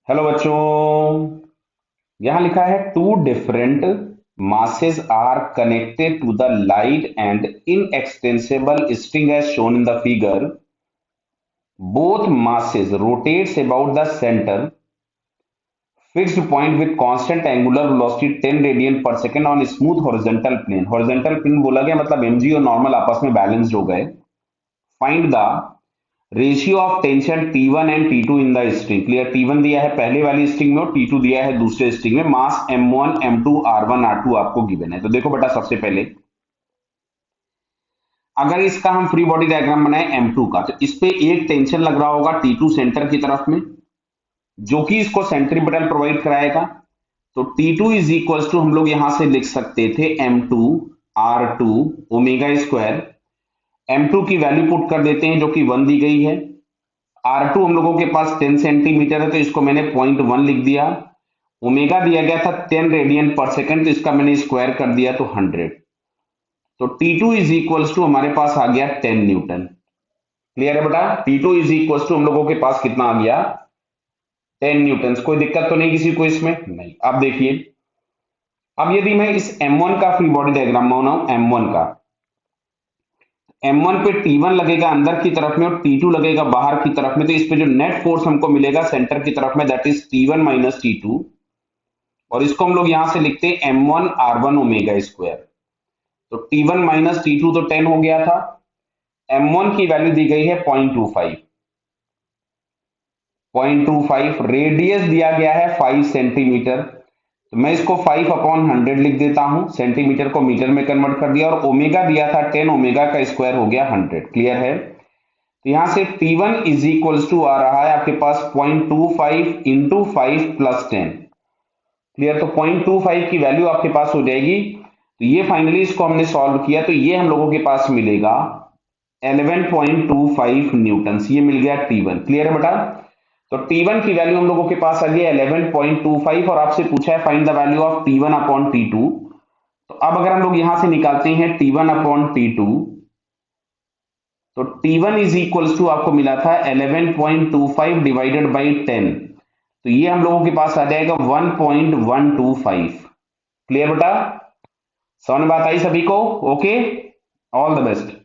Hello बच्चों। यहां लिखा है two different masses are connected to the light and inextensible string as shown in the figure. Both masses rotates about the center fixed point with constant angular velocity 10 radian per second on smooth horizontal plane. horizontal plane बोला गया मतलब mg और normal आपस में balanced हो गए. Find the ratio of tension T1 and T2 in the string. Clear. T1 दिया है पहले वाली स्ट्रिंग में और T2 दिया है दूसरे स्ट्रिंग में. मास M1 M2 R1 R2 आपको गिवन है. तो देखो बेटा, सबसे पहले अगर इसका हम फ्री बॉडी डायग्राम बनाए M2 का, तो इस पे एक टेंशन लग रहा होगा T2 सेंटर की तरफ में, जो कि इसको सेंट्रीपिटल प्रोवाइड कराएगा. तो T2 इज इक्वल टू हम लोग यहां से लिख सकते थे M2 R2 omega square. M2 की वैल्यू पुट कर देते हैं जो कि 1 दी गई है. R2 हम लोगों के पास 10 सेंटीमीटर है तो इसको मैंने 0.1 लिख दिया. ओमेगा दिया गया था 10 रेडियन पर सेकंड, तो इसका मैंने स्क्वायर कर दिया तो 100. तो T2 इज इक्वल्स टू हमारे पास आ गया 10 न्यूटन. क्लियर है बेटा. T2 इज इक्वल्स टू हम लोगों के पास कितना आ गया? 10 न्यूटन. कोई दिक्कत तो नहीं किसी को इसमें? नहीं. अब देखिए, अब यदि मैं इस M1 का फ्री बॉडी डायग्राम बनाऊं, M1 का, M1 पे T1 लगेगा अंदर की तरफ में और T2 लगेगा बाहर की तरफ में, तो इस पे जो नेट फोर्स हमको मिलेगा सेंटर की तरफ में, that is T1 minus T2. और इसको हम लोग यहां से लिखते हैं M1 R1 ओमेगा स्क्वायर. तो T1 माइनस T2 तो 10 हो गया था. M1 की वैल्यू दी गई है 0.25. 0.25. रेडियस दिया गया है 5 सेंटीमीटर. तो मैं इसको 5 अपॉन 100 लिख देता हूं. सेंटीमीटर को मीटर में कन्वर्ट कर दिया. और ओमेगा दिया था 10, ओमेगा का स्क्वायर हो गया 100. क्लियर है. तो यहां से T1 इज इक्वल्स टू आ रहा है आपके पास 0.25 इंटू 5 प्लस 10. क्लियर. तो 0.25 की वैल्यू आपके पास हो जाएगी. तो ये फाइनली इसको हमने सॉल्व किया तो ये हम लोगों के पास मिलेगा 11.25 न्यूटन. ये मिल गया T1. क्लियर है बेटा. तो T1 की वैल्यू हम लोगों के पास आ गई 11.25 और आपसे पूछा है find the value of T1 upon T2. तो अब अगर हम लोग यहां से निकालते हैं T1 अपॉन T2, तो T1 इज इक्वल्स टू आपको मिला था 11.25 डिवाइडेड बाई 10. तो ये हम लोगों के पास आ जाएगा 1.125. क्लियर बेटा. समझ में बात आई सभी को? ओके. All the best.